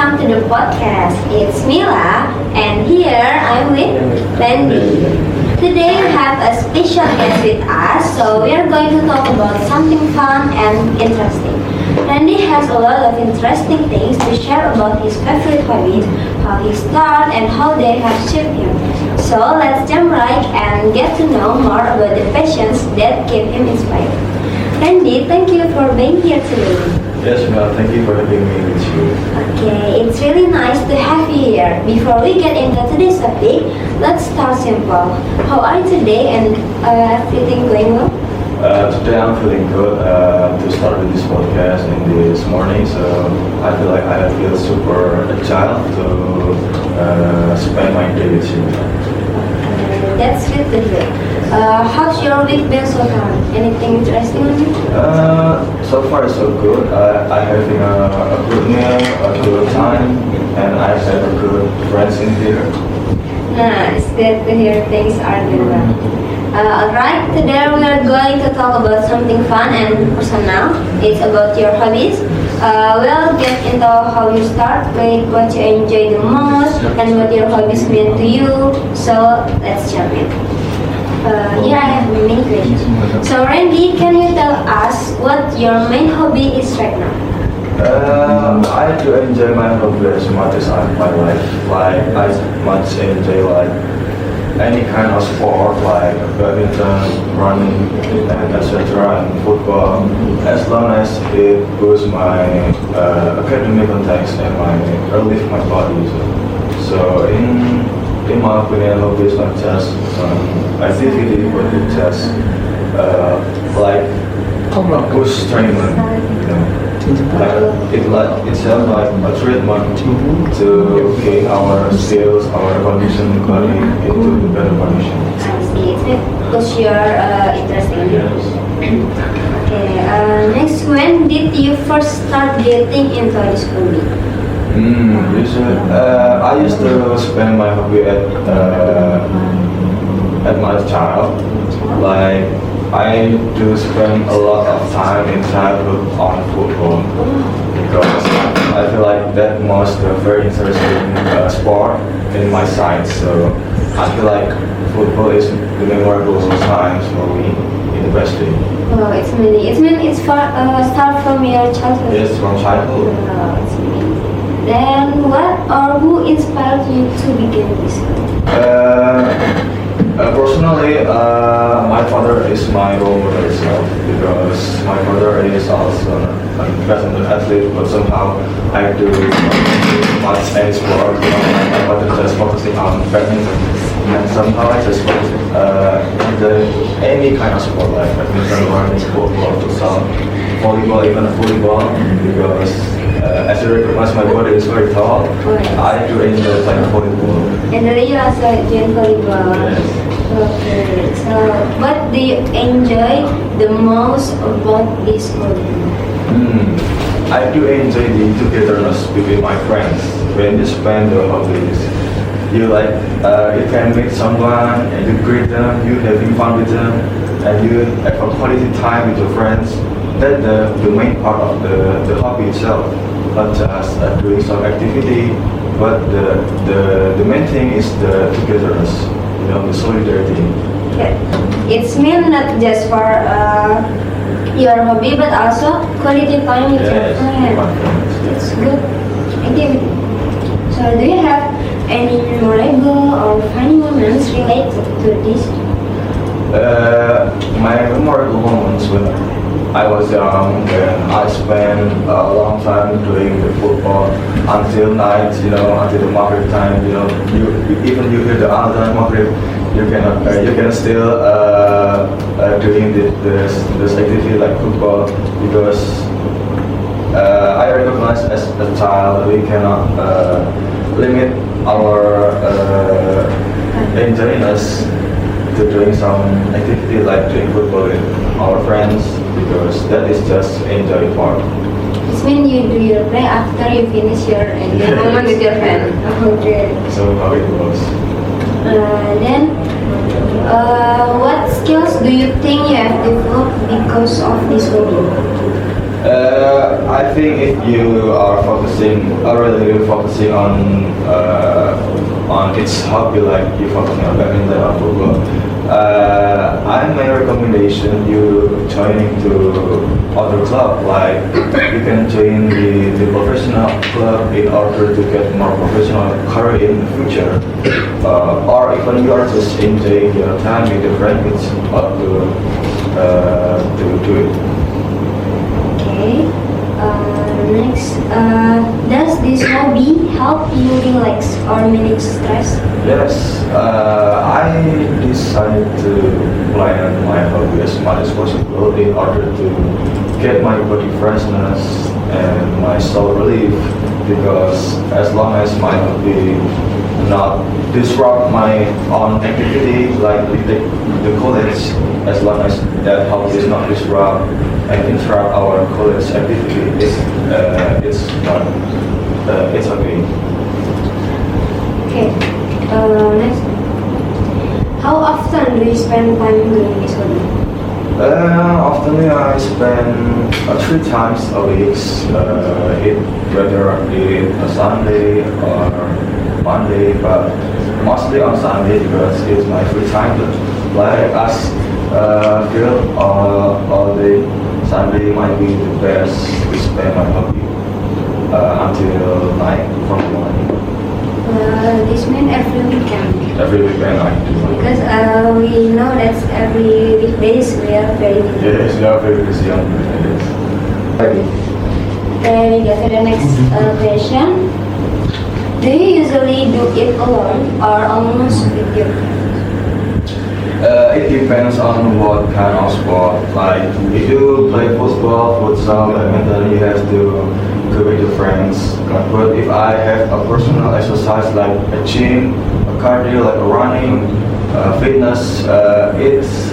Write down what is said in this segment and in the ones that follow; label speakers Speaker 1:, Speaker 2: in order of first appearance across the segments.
Speaker 1: welcome to the podcast. It's Mila, and here I'm with Randy. Today we have a special guest with us, so we are going to talk about something fun and interesting. Randy has a lot of interesting things to share about his favorite hobbies, how he started, and how they have shaped him. So let's jump right and get to know more about the passions that keep him inspired. Randy, thank you for being here today.
Speaker 2: Yes, Mel, thank you for having me with you.
Speaker 1: Okay, it's really nice to have you here. Before we get into today's topic, let's start simple. How are you today and everything going well?
Speaker 2: Today I'm feeling good to start with this podcast in this morning, so I feel like I feel super agile to spend my day with you.
Speaker 1: That's good to hear. How's your week been so far? Anything interesting on you?
Speaker 2: So far so good. I having a good meal, a good time, and I have a good friends in here.
Speaker 1: Nice, good to hear things are doing well. Alright, today we are going to talk about something fun and personal. It's about your hobbies. We'll get into how you start with what you enjoy the most and what your hobbies mean to you. So let's jump in. Here I have many questions. So Randy, can you tell us what your main hobby is right now?
Speaker 2: I do enjoy my hobby as much as my life. Like I much enjoy like any kind of sport like badminton, running, and etc. and football, as long as it boosts my academic context and relieve my body. So in my opinion, hobby is not just activity, but it's just like boost training. You know. It's just like a treatment to gain our skills, our condition body into the better condition.
Speaker 1: I see. It's because you are interested.
Speaker 2: Yes.
Speaker 1: Okay. Next, when did you first start getting into this hobby?
Speaker 2: I used to spend my hobby at my child. Like I do spend a lot of time in childhood on football because I feel like that most very interesting sport in my side. So I feel like football is the memorable times for me in the best day.
Speaker 1: Oh, it's many. It's start from your childhood.
Speaker 2: Yes, from childhood.
Speaker 1: Oh, it's amazing. Then what or who inspired you to begin this?
Speaker 2: Personally, my father is my role model itself because my father is also a professional athlete, but somehow I do much any sport. My father just focusing on badminton, and somehow I just focus any kind of sport like badminton, running, football, futsal, volleyball, even volleyball, because as you recognize, my body is very tall. I do enjoy playing volleyball.
Speaker 1: And then you also join volleyball.
Speaker 2: Yes.
Speaker 1: Okay. So what do you enjoy the most about this hobby?
Speaker 2: I do enjoy the togetherness between my friends when you spend the hobbies. You you can meet someone and you greet them, you having fun with them, and you have a quality time with your friends. That's the main part of the hobby itself. Not just doing some activity, but the main thing is the togetherness, the solidarity.
Speaker 1: Okay. It's mean not just for your hobby, but also quality time with your friends. It's good activity. So do you have any memorable or funny moments related to this?
Speaker 2: My memorable moments when I was young and I spent a long time doing the football until night, until the Maghrib time, even you hear the other Maghrib, you can still doing this activity like football because I recognize as a child we cannot limit our enjoyness to doing some activity like doing football with our friends because that is just enjoy part.
Speaker 1: This means you do your play after you finish your moment with your friend. Okay.
Speaker 2: So how it goes.
Speaker 1: Then, what skills do you think you have developed because of this hobby?
Speaker 2: I think if you are really focusing on its hobby, like you focusing on badminton or football, I may recommendation you joining to other club. Like you can join the professional club in order to get more professional career in the future, or even you are just enjoying your time with your friends, it's up to do it.
Speaker 1: Okay. Next, does this hobby help you relax or manage stress?
Speaker 2: Yes, I decided to plan my hobby as much as possible in order to get my body freshness and my soul relief. Because as long as my hobby not disrupt my own activity, like the college, as long as that hobby is not disrupt and interrupt our college activity, it's not it's okay.
Speaker 1: Okay. Next, how often do you spend time doing this hobby?
Speaker 2: Often I spend 3 times a week, whether it a Sunday or Monday, but mostly on Sunday because it's my free time. Like us feel all day, Sunday might be the best to spend my hobby until night from the morning.
Speaker 1: This means every weekend.
Speaker 2: Every weekend I do.
Speaker 1: Because we know that every weekdays we are very busy.
Speaker 2: Yes, we are very busy on weekends.
Speaker 1: Okay, we go to the next question. Do you usually do it alone or almost with your friends?
Speaker 2: It depends on what kind of sport. Like if you play football, futsal, badminton, you have to go with your friends. But if I have a personal exercise like a gym, a cardio, like a running, fitness, it's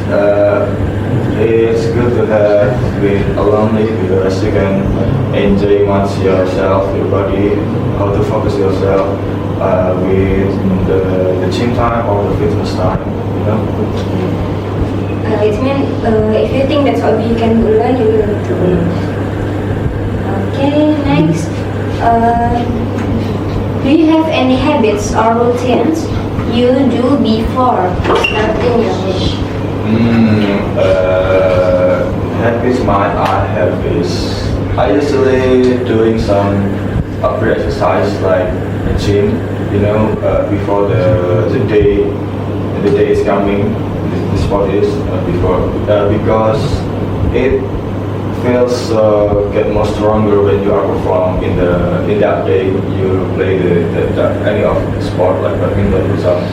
Speaker 2: good to have with alone because you can enjoy much yourself, your body, how to focus yourself with the gym time or the fitness time. You know.
Speaker 1: It means if you think that's hobby you can do alone, you will do it. Okay, next. Do you have any habits or routines you do before starting your hobby?
Speaker 2: Habits I have is I usually doing some pre-exercise like a gym, before the day is coming. The sport is before because it feels get more stronger when you are perform in that day you play any of the sport like badminton or something.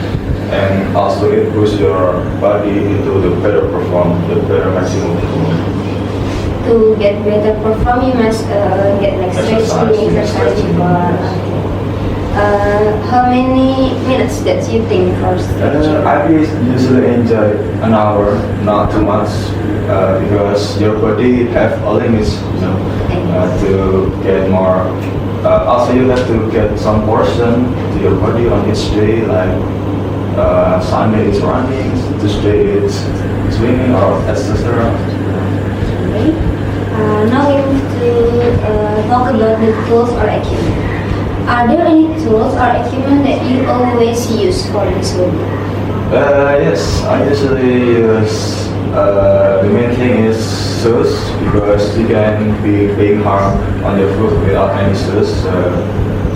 Speaker 2: And also it puts your body into the better maximum perform.
Speaker 1: To get better perform, you must get like stretching, exercise before. How many minutes that you think for stretching?
Speaker 2: I usually enjoy an hour, not too much, because your body have a limits, to get more. Also, you have to get some portion to your body on each day, like Sunday is running, Tuesday is swimming or etc.
Speaker 1: Okay. Now we move to talk about the tools or equipment. Are there any tools or equipment that you always use for this hobby?
Speaker 2: Yes, I usually use the main thing is shoes because you can be being harm on your foot without any shoes.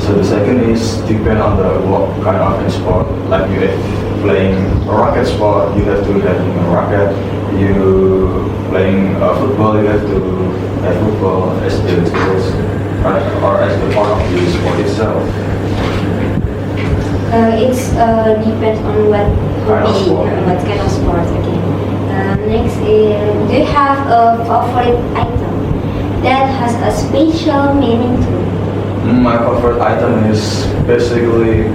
Speaker 2: So the second is depend on what kind of sport. Like you playing a racket sport, you have to have a racket. You playing football, you have to have football as the tools, right? Or as the part of the sport itself.
Speaker 1: It's depends on what
Speaker 2: Kind of
Speaker 1: hobby,
Speaker 2: sport.
Speaker 1: what kind of sport. Okay. Next is, do you have a favorite item that has a special meaning to you?
Speaker 2: My favorite item is basically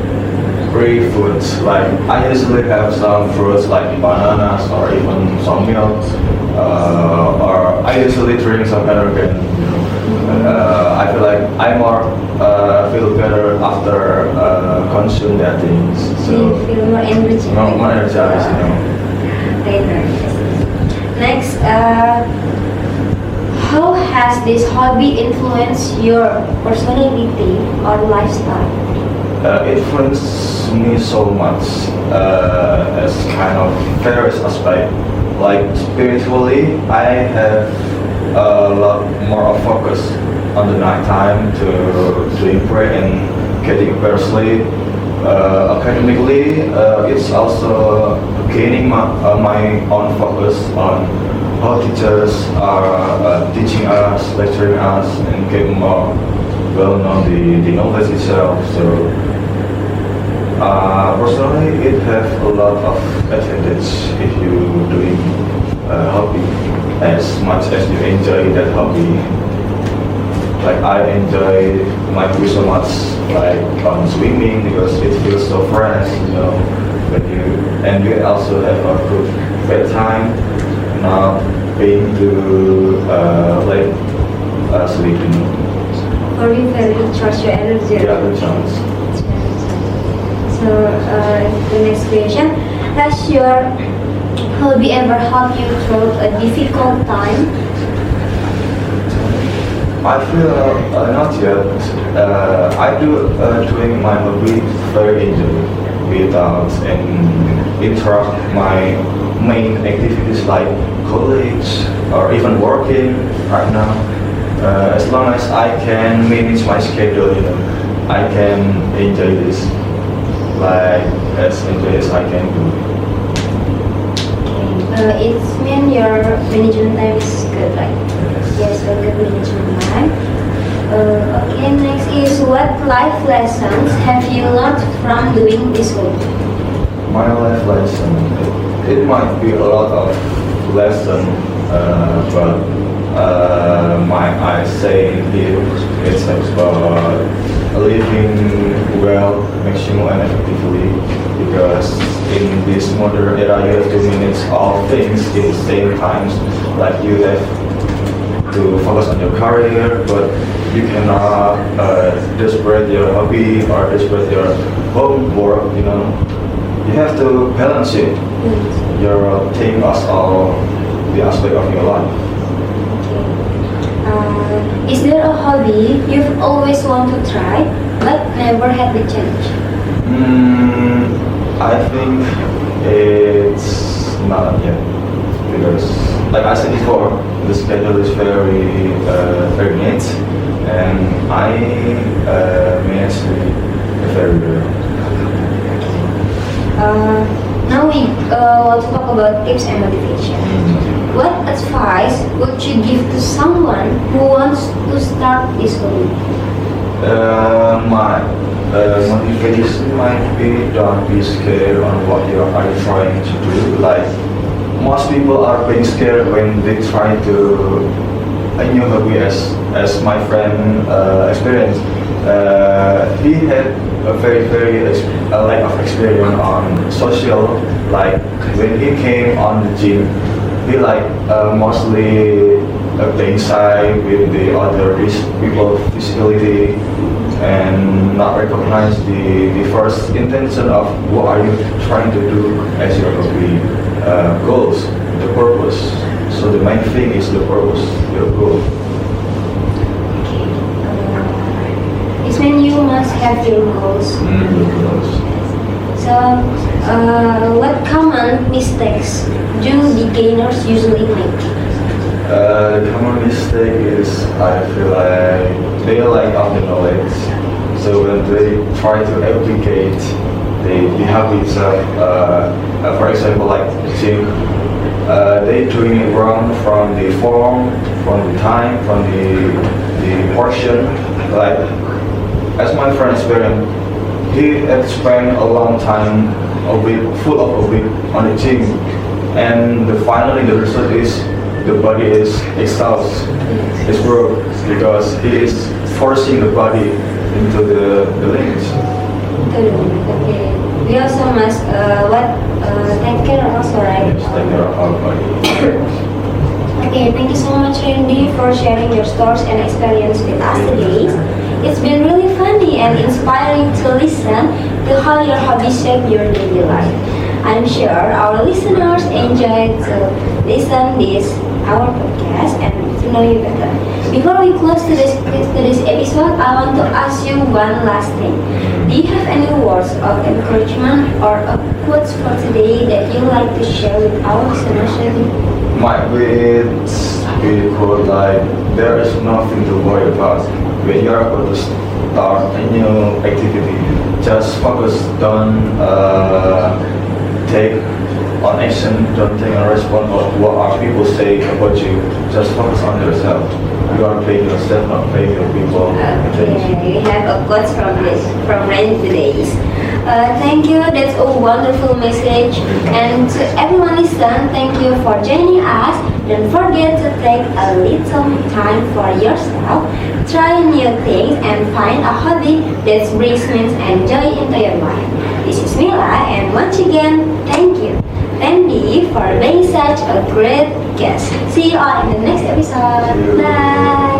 Speaker 2: free foods. Like I usually have some fruits like bananas or even some milk, or I usually drink some energy. I feel like I more feel better after consume that things.
Speaker 1: Do you feel more energy?
Speaker 2: More energized,
Speaker 1: Later. Next, how has this hobby influenced your personality or lifestyle?
Speaker 2: Influenced me so much as kind of various aspect. Like spiritually, I have a lot more of focus on the night time to doing prayer and getting better sleep. Academically, it's also gaining my own focus on how teachers are teaching us, lecturing us, and get more well know the knowledge itself. So personally, it has a lot of advantage if you doing hobby as much as you enjoy that hobby. Like I enjoy my hobby so much, like on swimming because it feels so fresh, you know. When you and you also have a good bedtime, not being too late sleeping.
Speaker 1: Or you can recharge your energy?
Speaker 2: Yeah, the chance.
Speaker 1: So the next question, has your hobby ever helped you through a difficult time?
Speaker 2: I feel not yet. I do doing my hobby very enjoy without interrupt my main activities like college or even working right now. As long as I can manage my schedule, you know, I can enjoy this like as enjoy as I can do.
Speaker 1: It means your management time is good, right? Yes, a good management time. Okay, next is what life lessons have you learned from doing this hobby?
Speaker 2: My life lesson, it might be a lot of lesson, but I say here it's about living well, maximum and effectively, because in this modern era you have to manage all things in the same times. Like you have to focus on your career, but you cannot disparate your hobby or disparate your homework. You know, you have to balance it. Your thing as all the aspect of your life.
Speaker 1: Is there a hobby you've always wanted to try but never had the chance?
Speaker 2: I think it's not yet because, like I said before, the schedule is very neat, and I manage it very well.
Speaker 1: Now we want to talk about tips and motivation. What advice would you give to someone who wants to start this hobby?
Speaker 2: My motivation might be don't be scared on what you are trying to do. Like most people are being scared when they try to a new hobby as my friend experienced. He had a very lack of experience on social. Like when he came on the gym, he like mostly playing side with the other people disability and not recognize the first intention of what are you trying to do as your hobby goals, the purpose. So the main thing is the purpose, your goal.
Speaker 1: It's when you must have your goals.
Speaker 2: Your goals.
Speaker 1: So, what common mistakes do beginners usually make?
Speaker 2: The common mistake is I feel like they lack of the knowledge. So when they try to replicate the habits of, for example, like gym, they doing it wrong from the form, from the time, from the portion. Like as my friend experienced, he had spent a long time, a week, full of a week on the gym, and finally the result is the body is exhausted, it's broke because he is forcing the body into the limits.
Speaker 1: Okay. We also must take care also, right?
Speaker 2: Yes, take care of our body.
Speaker 1: Okay, thank you so much, Randy, for sharing your stories and experience with us today. It's been really funny and inspiring to listen to how your hobbies shape your daily life. I'm sure our listeners enjoyed to listen this our podcast and to know you better. Before we close today's episode, I want to ask you one last thing. Do you have any words of encouragement or a quotes for today that you like to share with our listeners?
Speaker 2: Might be it's really cool, like there is nothing to worry about when you are about to start a new activity. Just focus, don't take on action, don't take a response of what are people saying about you. Just focus on yourself. You are playing yourself, not playing your people.
Speaker 1: Okay, we have a quote from Randy today. Thank you, that's a wonderful message. And to everyone listen, thank you for joining us. Don't forget to take a little time for yourself, try new things, and find a hobby that brings meaning and joy into your life. This is Mila, and once again, thank you, Randy, for being such a great guest. See you all in the next episode.
Speaker 2: See you.
Speaker 1: Bye.